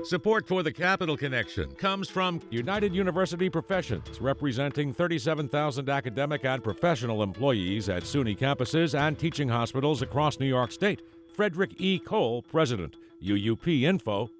Support for the Capital Connection comes from United University Professions, representing 37,000 academic and professional employees at SUNY campuses and teaching hospitals across New York State. Frederick E. Cole, President, uupinfo.org.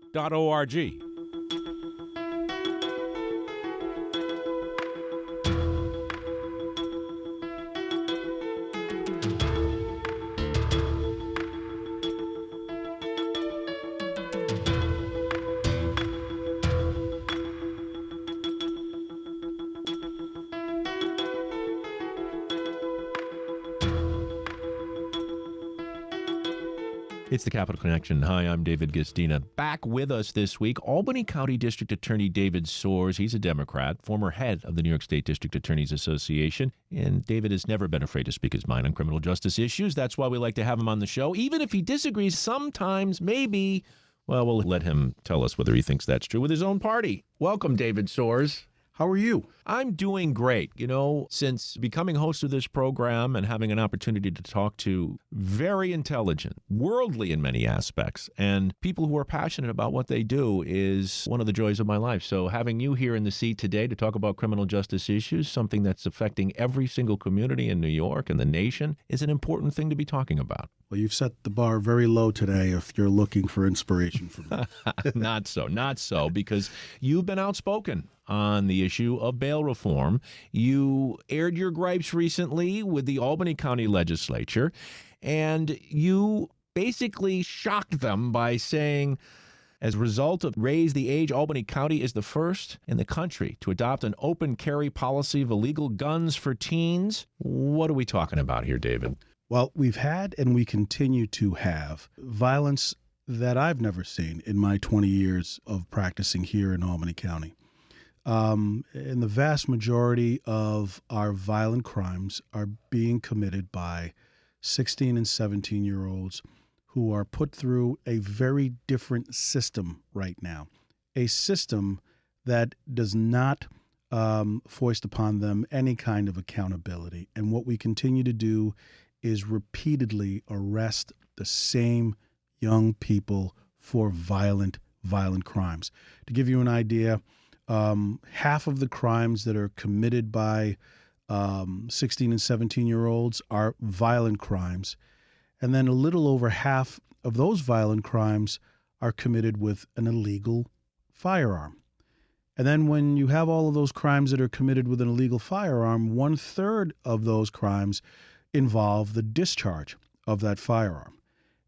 It's the Capital Connection. Hi, I'm David Gastina. Back with us this week, Albany County District Attorney David Soares. He's a Democrat, former head of the New York State District Attorneys Association. And David has never been afraid to speak his mind on criminal justice issues. That's why we like to have him on the show. Even if he disagrees sometimes, maybe, well, we'll let him tell us whether he thinks that's true with his own party. Welcome, David Soares. How are you? I'm doing great. You know, since becoming host of this program and having an opportunity to talk to very intelligent, worldly in many aspects, and people who are passionate about what they do is one of the joys of my life. So having you here in the seat today to talk about criminal justice issues, something that's affecting every single community in New York and the nation, is an important thing to be talking about. Well, you've set the bar very low today if you're looking for inspiration from me. Not so, because you've been outspoken on the issue of bail reform. You aired your gripes recently with the Albany County Legislature, and you basically shocked them by saying, as a result of raise the age, Albany County is the first in the country to adopt an open carry policy of illegal guns for teens. What are we talking about here, David? Well, we've had and we continue to have violence that I've never seen in my 20 years of practicing here in Albany County. And the vast majority of our violent crimes are being committed by 16 and 17-year-olds who are put through a very different system right now, a system that does not foist upon them any kind of accountability. And what we continue to do is repeatedly arrest the same young people for violent crimes. To give you an idea, half of the crimes that are committed by 16 and 17-year-olds are violent crimes. And then a little over half of those violent crimes are committed with an illegal firearm. And then when you have all of those crimes that are committed with an illegal firearm, 1/3 of those crimes involve the discharge of that firearm.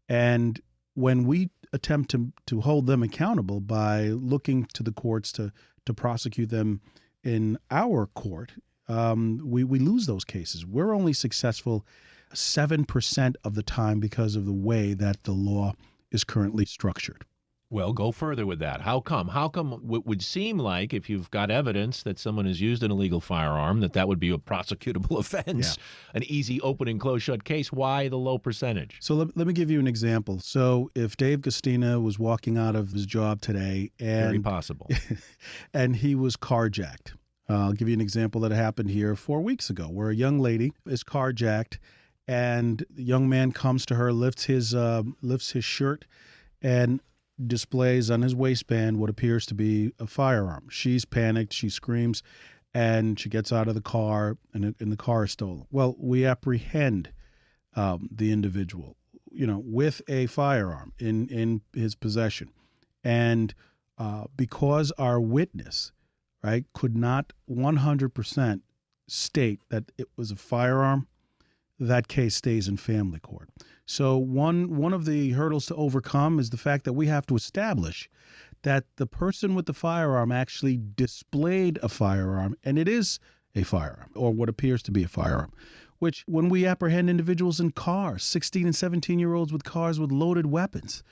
And when we attempt to hold them accountable by looking to the courts to prosecute them in our court, we lose those cases. We're only successful 7% of the time because of the way that the law is currently structured. Well, go further with that. How come? How come it would seem like if you've got evidence that someone has used an illegal firearm, that would be a prosecutable offense, an easy open and close shut case? Why the low percentage? So let me give you an example. So if Dave Gastina was walking out of his job today and very possible, and he was carjacked. I'll give you an example that happened here 4 weeks ago where a young lady is carjacked and the young man comes to her, lifts his shirt and displays on his waistband what appears to be a firearm. She's panicked, she screams, and she gets out of the car, and the car is stolen. Well, we apprehend the individual, with a firearm in his possession. And because our witness, could not 100% state that it was a firearm, that case stays in family court. So one of the hurdles to overcome is the fact that we have to establish that the person with the firearm actually displayed a firearm, and it is a firearm, or what appears to be a firearm, which when we apprehend individuals in cars, 16 and 17-year-olds with cars with loaded weapons,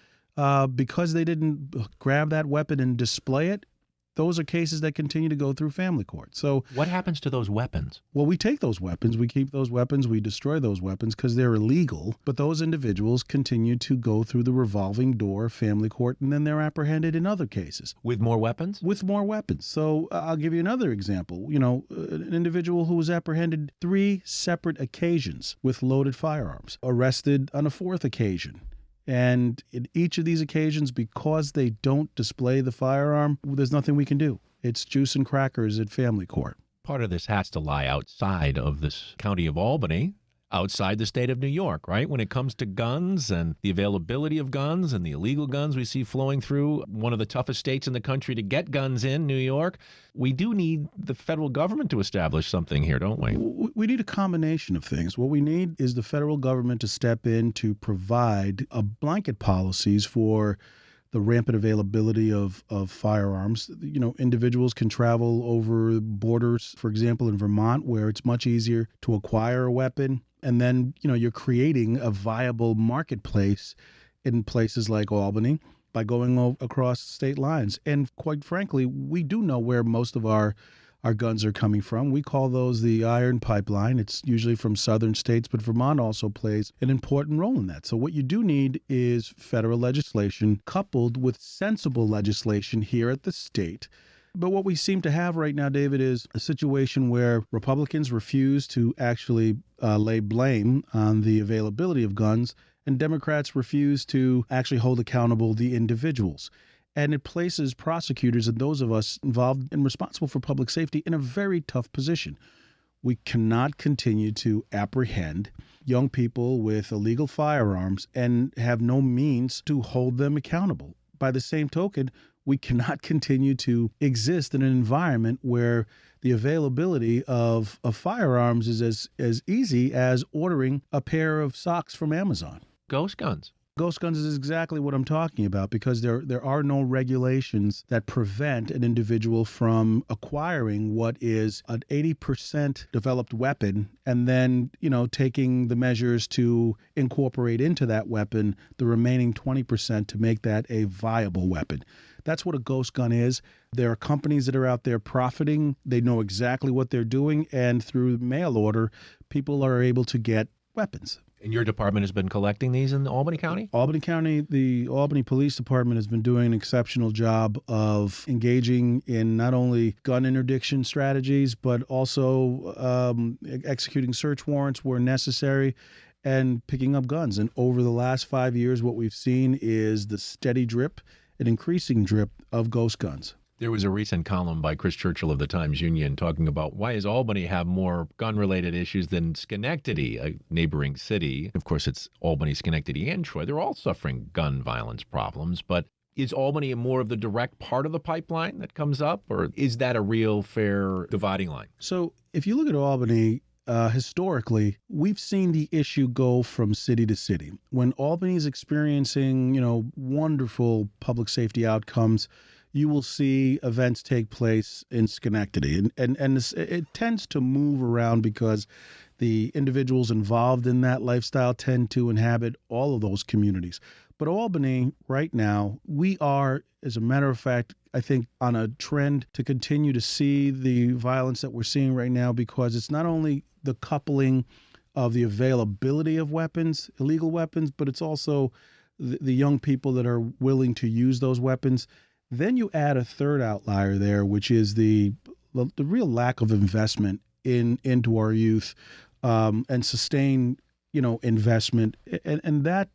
because they didn't grab that weapon and display it, those are cases that continue to go through family court. So what happens to those weapons? Well, we take those weapons, we keep those weapons, we destroy those weapons because they're illegal. But those individuals continue to go through the revolving door of family court, and then they're apprehended in other cases. With more weapons? With more weapons. So I'll give you another example. An individual who was apprehended 3 separate occasions with loaded firearms, arrested on a 4th occasion. And in each of these occasions, because they don't display the firearm, there's nothing we can do. It's juice and crackers at family court. Part of this has to lie outside of this county of Albany, outside the state of New York, right? When it comes to guns and the availability of guns and the illegal guns we see flowing through one of the toughest states in the country to get guns in, New York, we do need the federal government to establish something here, don't we? We need a combination of things. What we need is the federal government to step in to provide a blanket policies for the rampant availability of firearms. You know, individuals can travel over borders, for example, in Vermont, where it's much easier to acquire a weapon. And then, you know, you're creating a viable marketplace in places like Albany by going across state lines. And quite frankly, we do know where most of our guns are coming from. We call those the iron pipeline. It's usually from southern states, but Vermont also plays an important role in that. So what you do need is federal legislation coupled with sensible legislation here at the state. But what we seem to have right now, David, is a situation where Republicans refuse to actually lay blame on the availability of guns, and Democrats refuse to actually hold accountable the individuals. And it places prosecutors and those of us involved and responsible for public safety in a very tough position. We cannot continue to apprehend young people with illegal firearms and have no means to hold them accountable. By the same token, we cannot continue to exist in an environment where the availability of firearms is as easy as ordering a pair of socks from Amazon. Ghost guns. Ghost guns is exactly what I'm talking about, because there are no regulations that prevent an individual from acquiring what is an 80% developed weapon and then, you know, taking the measures to incorporate into that weapon the remaining 20% to make that a viable weapon. That's what a ghost gun is. There are companies that are out there profiting. They know exactly what they're doing, and through mail order, people are able to get weapons. And your department has been collecting these in Albany County? Albany County, the Albany Police Department has been doing an exceptional job of engaging in not only gun interdiction strategies, but also executing search warrants where necessary and picking up guns. And over the last 5 years, what we've seen is the steady drip, an increasing drip of ghost guns. There was a recent column by Chris Churchill of the Times-Union talking about why does Albany have more gun-related issues than Schenectady, a neighboring city. Of course, it's Albany, Schenectady, and Troy. They're all suffering gun violence problems, but is Albany more of the direct part of the pipeline that comes up, or is that a real fair dividing line? So if you look at Albany, historically, we've seen the issue go from city to city. When Albany is experiencing, you know, wonderful public safety outcomes, you will see events take place in Schenectady. And it tends to move around because the individuals involved in that lifestyle tend to inhabit all of those communities. But Albany, right now, we are, as a matter of fact, I think on a trend to continue to see the violence that we're seeing right now, because it's not only the coupling of the availability of weapons, illegal weapons, but it's also the young people that are willing to use those weapons. Then you add a third outlier there, which is the real lack of investment into our youth and sustained, you know, investment, and that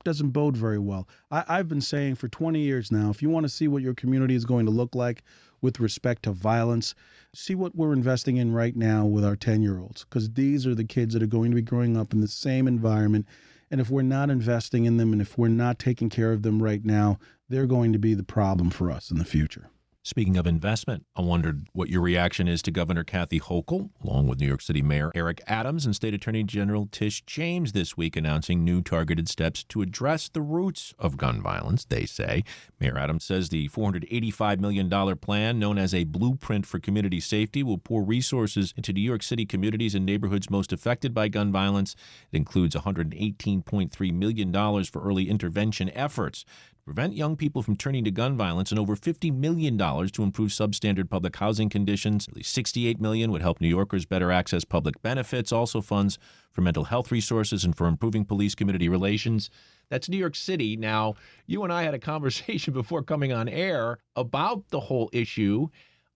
doesn't bode very well. I've been saying for 20 years now, if you want to see what your community is going to look like with respect to violence, see what we're investing in right now with our 10-year-olds, because these are the kids that are going to be growing up in the same environment. And if we're not investing in them and if we're not taking care of them right now, they're going to be the problem for us in the future. Speaking of investment, I wondered what your reaction is to Governor Kathy Hochul, along with New York City Mayor Eric Adams and State Attorney General Tish James this week announcing new targeted steps to address the roots of gun violence, they say. Mayor Adams says the $485 million plan, known as a Blueprint for Community Safety, will pour resources into New York City communities and neighborhoods most affected by gun violence. It includes $118.3 million for early intervention efforts prevent young people from turning to gun violence, and over $50 million to improve substandard public housing conditions. At least $68 million would help New Yorkers better access public benefits, also funds for mental health resources and for improving police-community relations. That's New York City. Now, you and I had a conversation before coming on air about the whole issue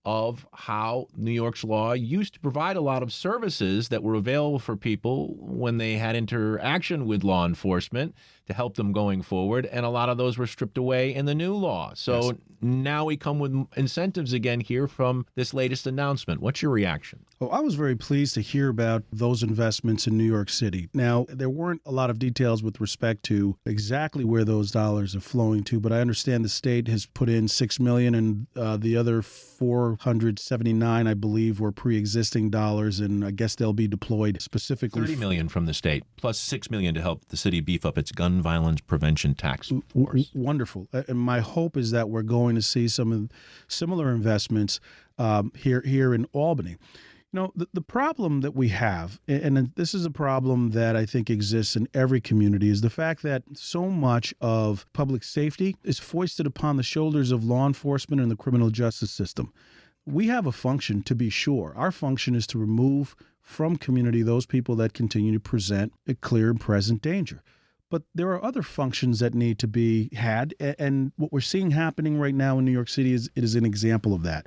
of how New York's law used to provide a lot of services that were available for people when they had interaction with law enforcement. to help them going forward, and a lot of those were stripped away in the new law. So Yes. now we come with incentives again here from this latest announcement. What's your reaction? Oh, I was very pleased to hear about those investments in New York City. Now, there weren't a lot of details with respect to exactly where those dollars are flowing to, but I understand the state has put in $6 million, and the other 479, I believe, were pre-existing dollars, and I guess they'll be deployed specifically. $30 million from the state, plus $6 million to help the city beef up its gun violence prevention tax force. Wonderful. And my hope is that we're going to see some similar investments here in Albany. You know, the problem that we have, and this is a problem that I think exists in every community, is the fact that so much of public safety is foisted upon the shoulders of law enforcement and the criminal justice system. We have a function, to be sure. Our function is to remove from community those people that continue to present a clear and present danger. But there are other functions that need to be had, and what we're seeing happening right now in New York City is an example of that.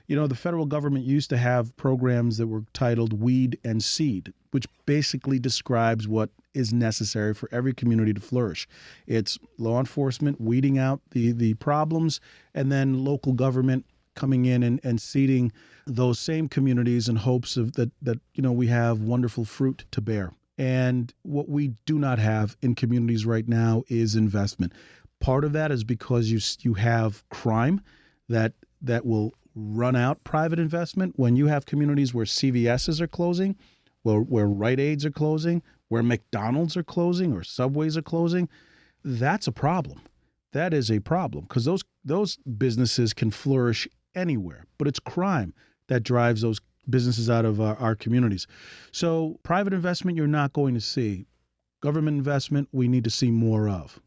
You know, the federal government used to have programs that were titled Weed and Seed, which basically describes what is necessary for every community to flourish. It's law enforcement weeding out the problems, and then local government coming in and seeding those same communities in hopes of that we have wonderful fruit to bear. And what we do not have in communities right now is investment. Part of that is because you have crime that will run out private investment. When you have communities where CVSs are closing, where Rite Aids are closing, where McDonald's are closing or Subways are closing, that's a problem. That is a problem because those businesses can flourish anywhere, but it's crime that drives those businesses out of our communities. So private investment, you're not going to see. Government investment, we need to see more of.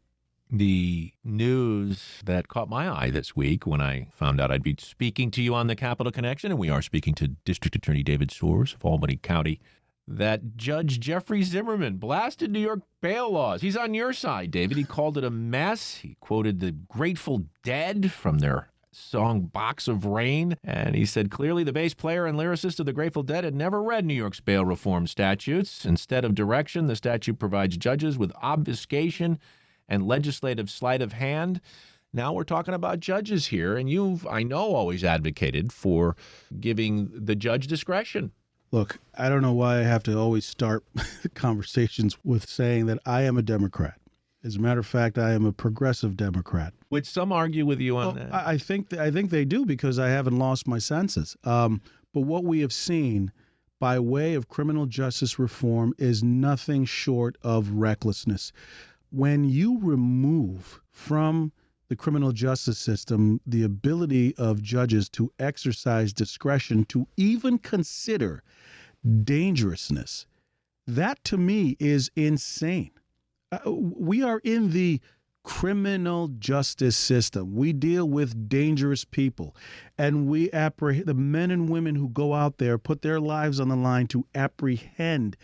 The news that caught my eye this week when I found out I'd be speaking to you on the Capital Connection, and we are speaking to District Attorney David Soares of Albany County, that Judge Jeffrey Zimmerman blasted New York bail laws. He's on your side, David. He called it a mess. He quoted the Grateful Dead from their song Box of Rain, and he said clearly the bass player and lyricist of the Grateful Dead had never read New York's bail reform statutes. Instead of direction, the statute provides judges with obfuscation and legislative sleight of hand. Now we're talking about judges here, and you've, I know, always advocated for giving the judge discretion. Look, I don't know why I have to always start conversations with saying that I am a Democrat. As a matter of fact, I am a progressive Democrat. Which some argue with you on that. I think they do because I haven't lost my senses. But what we have seen by way of criminal justice reform is nothing short of recklessness. When you remove from the criminal justice system the ability of judges to exercise discretion to even consider dangerousness, that to me is insane. We are in the criminal justice system. We deal with dangerous people, and we apprehend the men and women who go out there, put their lives on the line to apprehend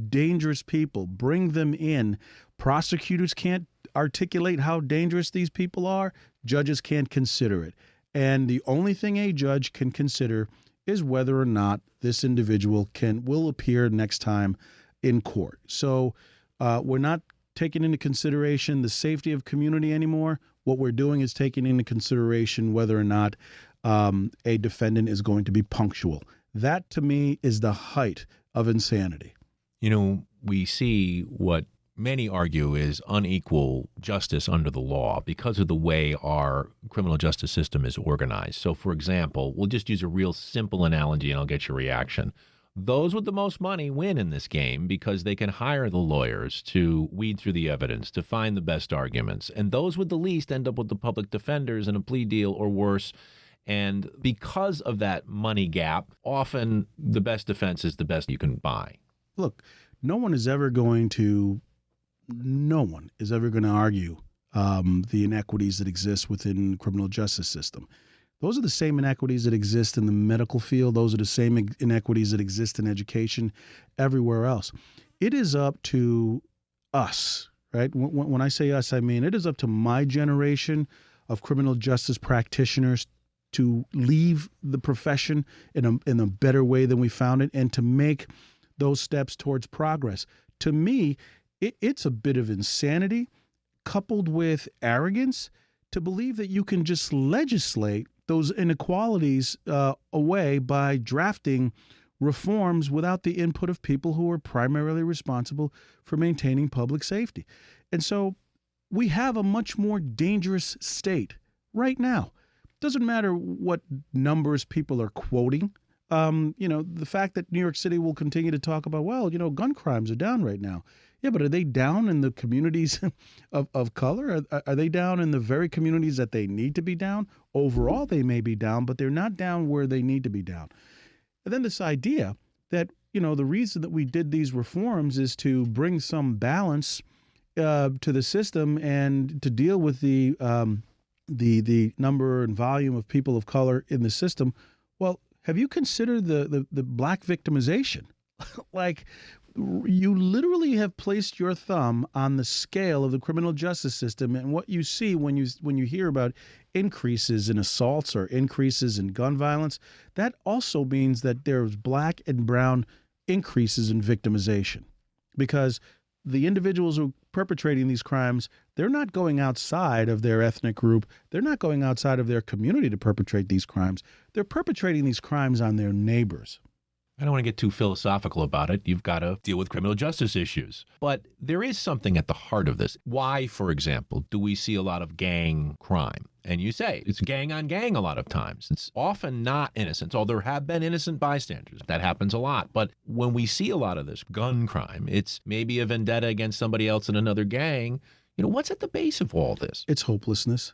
dangerous people, bring them in. Prosecutors can't articulate how dangerous these people are. Judges can't consider it. And the only thing a judge can consider is whether or not this individual will appear next time in court. So we're not taking into consideration the safety of community anymore. What we're doing is taking into consideration whether or not a defendant is going to be punctual. That, to me, is the height of insanity. You know, we see what many argue is unequal justice under the law because of the way our criminal justice system is organized. So, for example, we'll just use a real simple analogy and I'll get your reaction. Those with the most money win in this game because they can hire the lawyers to weed through the evidence, to find the best arguments. And those with the least end up with the public defenders in a plea deal or worse. And because of that money gap, often the best defense is the best you can buy. Look, no one is ever going to argue the inequities that exist within the criminal justice system. Those are the same inequities that exist in the medical field. Those are the same inequities that exist in education, everywhere else. It is up to us, right? When I say us, I mean it is up to my generation of criminal justice practitioners to leave the profession in a better way than we found it and to make those steps towards progress. To me, it's a bit of insanity coupled with arrogance, to believe that you can just legislate those inequalities away by drafting reforms without the input of people who are primarily responsible for maintaining public safety. And so we have a much more dangerous state right now. Doesn't matter what numbers people are quoting. The fact that New York City will continue to talk about, gun crimes are down right now. Yeah, but are they down in the communities of color? Are they down in the very communities that they need to be down? Overall, they may be down, but they're not down where they need to be down. And then this idea that, the reason that we did these reforms is to bring some balance to the system and to deal with the number and volume of people of color in the system. Well, have you considered the black victimization? Like, you literally have placed your thumb on the scale of the criminal justice system, and what you see when you hear about increases in assaults or increases in gun violence, that also means that there's black and brown increases in victimization, because the individuals who are perpetrating these crimes, they're not going outside of their ethnic group. They're not going outside of their community to perpetrate these crimes. They're perpetrating these crimes on their neighbors. I don't want to get too philosophical about it. You've got to deal with criminal justice issues. But there is something at the heart of this. Why, for example, do we see a lot of gang crime? And you say it's gang on gang a lot of times. It's often not innocent, although there have been innocent bystanders. That happens a lot. But when we see a lot of this gun crime, it's maybe a vendetta against somebody else in another gang. What's at the base of all this? It's hopelessness.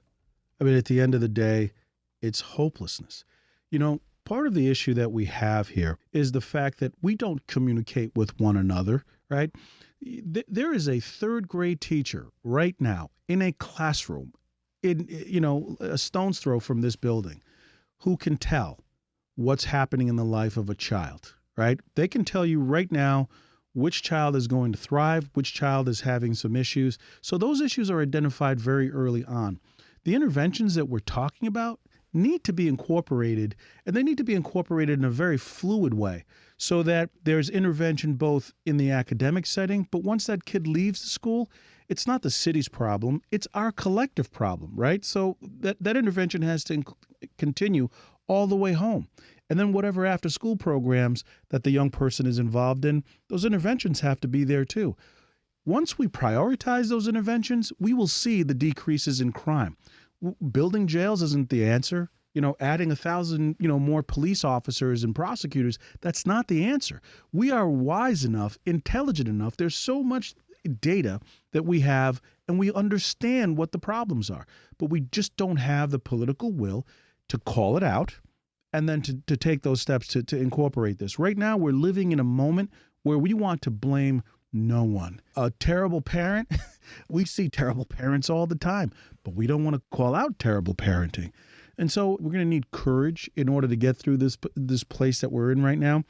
I mean, at the end of the day, it's hopelessness. Part of the issue that we have here is the fact that we don't communicate with one another, right? There is a third grade teacher right now in a classroom in a stone's throw from this building who can tell what's happening in the life of a child, right? They can tell you right now which child is going to thrive, which child is having some issues. So those issues are identified very early on. The interventions that we're talking about need to be incorporated, and they need to be incorporated in a very fluid way so that there's intervention both in the academic setting, but once that kid leaves the school, it's not the city's problem, it's our collective problem, right? So that intervention has to continue all the way home. And then whatever after school programs that the young person is involved in, those interventions have to be there too. Once we prioritize those interventions, we will see the decreases in crime. Building jails isn't the answer. Adding 1,000, more police officers and prosecutors, that's not the answer. We are wise enough, intelligent enough. There's so much data that we have, and we understand what the problems are. But we just don't have the political will to call it out and then to take those steps to incorporate this. Right now, we're living in a moment where we want to blame no one. A terrible parent, we see terrible parents all the time, but we don't want to call out terrible parenting. And so we're going to need courage in order to get through this place that we're in right now.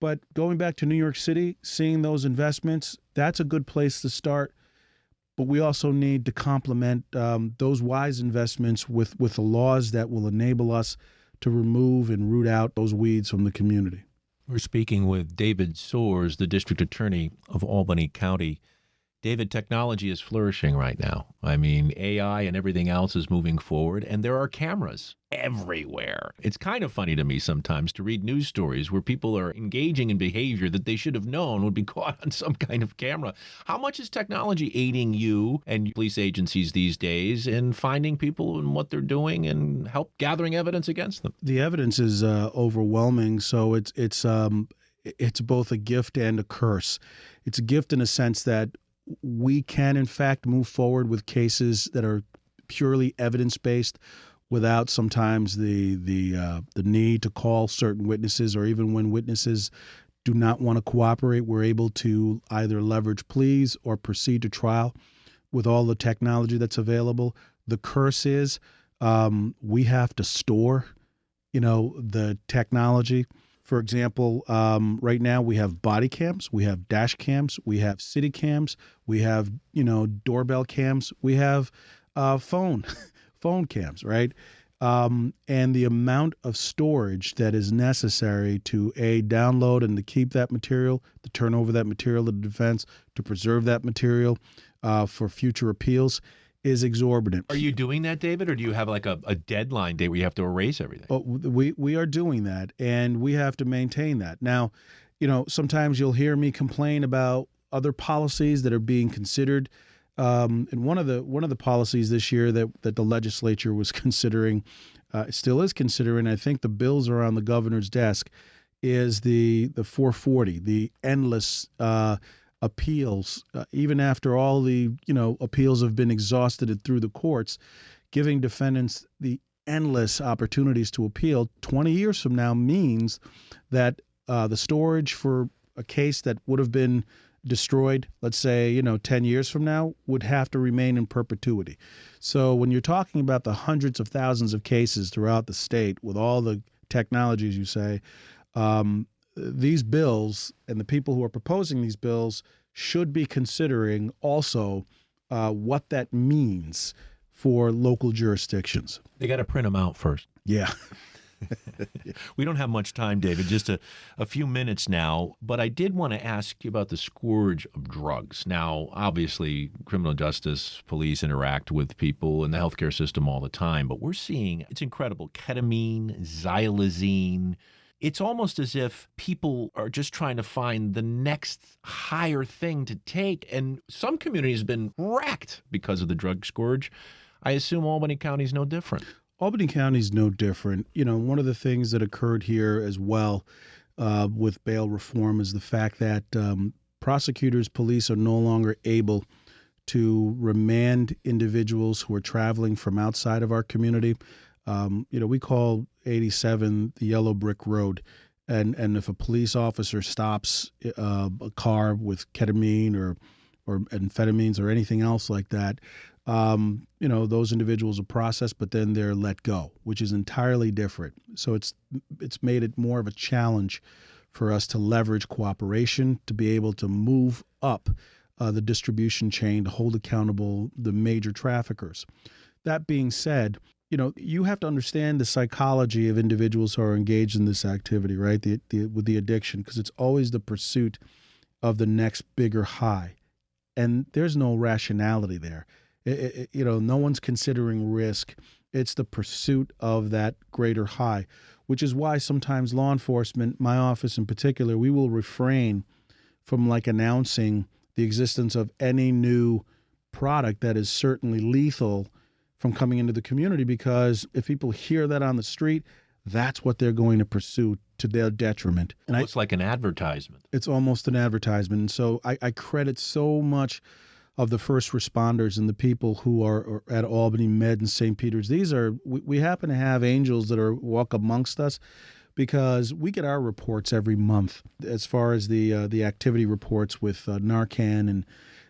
But going back to New York City, seeing those investments, that's a good place to start. But we also need to complement those wise investments with the laws that will enable us to remove and root out those weeds from the community. We're speaking with David Soers, the District Attorney of Albany County. David, technology is flourishing right now. I mean, AI and everything else is moving forward, and there are cameras everywhere. It's kind of funny to me sometimes to read news stories where people are engaging in behavior that they should have known would be caught on some kind of camera. How much is technology aiding you and police agencies these days in finding people and what they're doing and help gathering evidence against them? The evidence is overwhelming, so it's both a gift and a curse. It's a gift in a sense that we can, in fact, move forward with cases that are purely evidence-based without sometimes the need to call certain witnesses, or even when witnesses do not want to cooperate, we're able to either leverage pleas or proceed to trial with all the technology that's available. The curse is we have to store, the technology. For example, right now we have body cams, we have dash cams, we have city cams, we have, doorbell cams, we have phone cams, right? and the amount of storage that is necessary to download and to keep that material, to turn over that material to the defense, to preserve that material for future appeals is exorbitant. Are you doing that, David, or do you have like a deadline date where you have to erase everything? Oh, we are doing that, and we have to maintain that. Now, sometimes you'll hear me complain about other policies that are being considered. And one of the policies this year that the legislature was considering, still is considering, I think the bills are on the governor's desk, is the 440, the endless appeals, even after all the appeals have been exhausted through the courts, giving defendants the endless opportunities to appeal. 20 years from now means that the storage for a case that would have been destroyed, let's say, 10 years from now, would have to remain in perpetuity. So when you're talking about the hundreds of thousands of cases throughout the state with all the technologies you say, these bills and the people who are proposing these bills should be considering also what that means for local jurisdictions. They got to print them out first. Yeah. We don't have much time, David, just a few minutes now, but I did want to ask you about the scourge of drugs. Now, obviously, criminal justice police interact with people in the healthcare system all the time, but we're seeing, it's incredible, ketamine, xylazine. It's almost as if people are just trying to find the next higher thing to take, and some communities have been wrecked because of the drug scourge. I assume Albany County is no different. Albany County is no different. One of the things that occurred here as well with bail reform is the fact that prosecutors, police are no longer able to remand individuals who are traveling from outside of our community. We call 87 the yellow brick road. And if a police officer stops a car with ketamine or amphetamines or anything else like that, those individuals are processed, but then they're let go, which is entirely different. So it's made it more of a challenge for us to leverage cooperation, to be able to move up the distribution chain, to hold accountable the major traffickers. That being said, you have to understand the psychology of individuals who are engaged in this activity, right? With the addiction, because it's always the pursuit of the next bigger high. And there's no rationality there. No one's considering risk. It's the pursuit of that greater high, which is why sometimes law enforcement, my office in particular, we will refrain from announcing the existence of any new product that is certainly lethal from coming into the community, because if people hear that on the street, that's what they're going to pursue to their detriment. And it's like an advertisement. It's almost an advertisement. And so I credit so much of the first responders and the people who are at Albany Med and St. Peter's. We happen to have angels that walk amongst us, because we get our reports every month as far as the activity reports with Narcan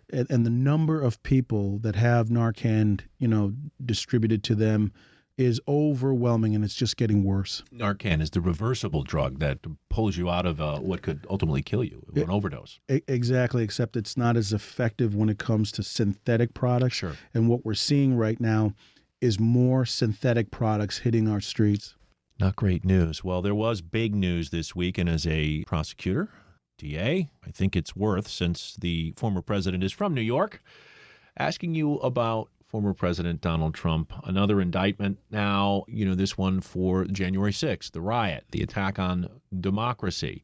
and the number of people that have Narcan, distributed to them is overwhelming, and it's just getting worse. Narcan is the reversible drug that pulls you out of what could ultimately kill you, an overdose. Exactly, except it's not as effective when it comes to synthetic products. Sure. And what we're seeing right now is more synthetic products hitting our streets. Not great news. Well, there was big news this week, and as a prosecutor, DA, I think it's worth, since the former president is from New York, asking you about former President Donald Trump. Another indictment now, this one for January 6th, the riot, the attack on democracy,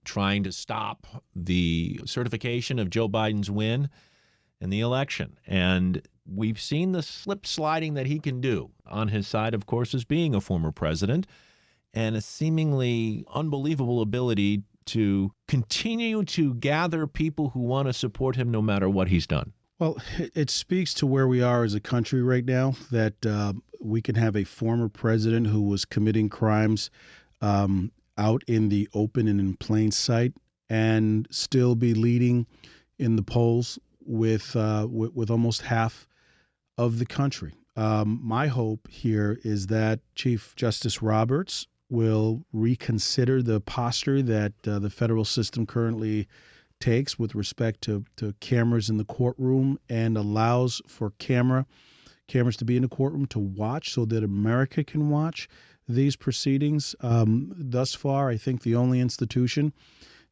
trying to stop the certification of Joe Biden's win in the election. And we've seen the slip sliding that he can do. On his side, of course, is being a former president, and a seemingly unbelievable ability to continue to gather people who want to support him no matter what he's done. Well, it speaks to where we are as a country right now, that we can have a former president who was committing crimes out in the open and in plain sight, and still be leading in the polls with almost half of the country. My hope here is that Chief Justice Roberts will reconsider the posture that the federal system currently takes with respect to cameras in the courtroom, and allows for camera cameras to be in the courtroom to watch so that America can watch these proceedings. Thus far, I think the only institution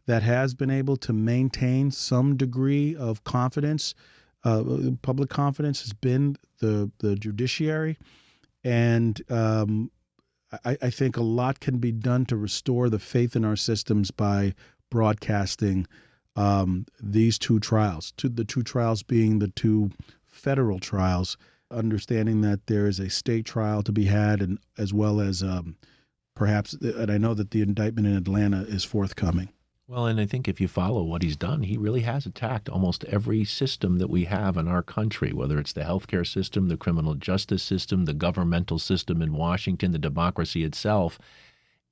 that has been able to maintain some degree of confidence, public confidence, has been the judiciary. And I think a lot can be done to restore the faith in our systems by broadcasting these two trials, the two trials being the two federal trials, understanding that there is a state trial to be had, and as well as perhaps, and I know that the indictment in Atlanta is forthcoming. Well, and I think if you follow what he's done, he really has attacked almost every system that we have in our country, whether it's the healthcare system, the criminal justice system, the governmental system in Washington, the democracy itself.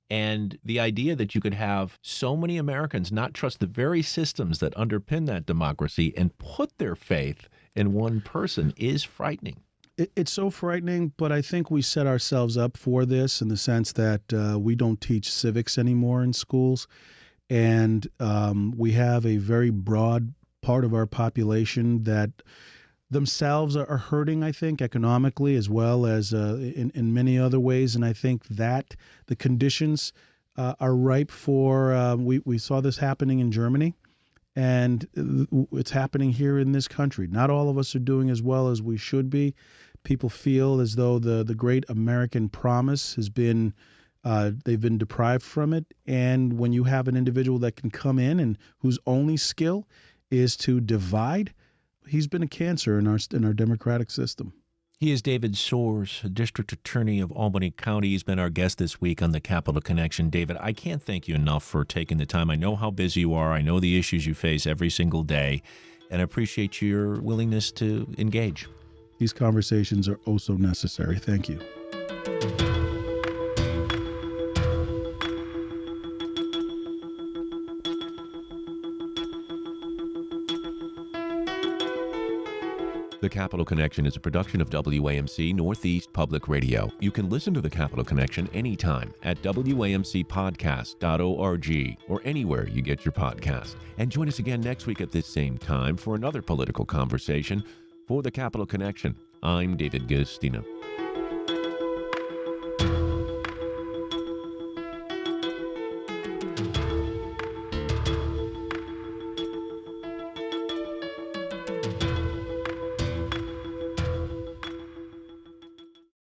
And the idea that you could have so many Americans not trust the very systems that underpin that democracy and put their faith in one person is frightening. It's so frightening, but I think we set ourselves up for this in the sense that we don't teach civics anymore in schools. And we have a very broad part of our population that themselves are hurting, I think, economically as well as in many other ways. And I think that the conditions are ripe for, we saw this happening in Germany, and it's happening here in this country. Not all of us are doing as well as we should be. People feel as though the great American promise has been they've been deprived from it. And when you have an individual that can come in and whose only skill is to divide, he's been a cancer in our democratic system. He is David Soares, District Attorney of Albany County. He's been our guest this week on the Capital Connection. David, I can't thank you enough for taking the time. I know how busy you are. I know the issues you face every single day, and I appreciate your willingness to engage. These conversations are oh so necessary. Thank you. The Capital Connection is a production of WAMC Northeast Public Radio. You can listen to The Capital Connection anytime at WAMCpodcast.org or anywhere you get your podcast. And join us again next week at this same time for another political conversation. For The Capital Connection, I'm David Guistina.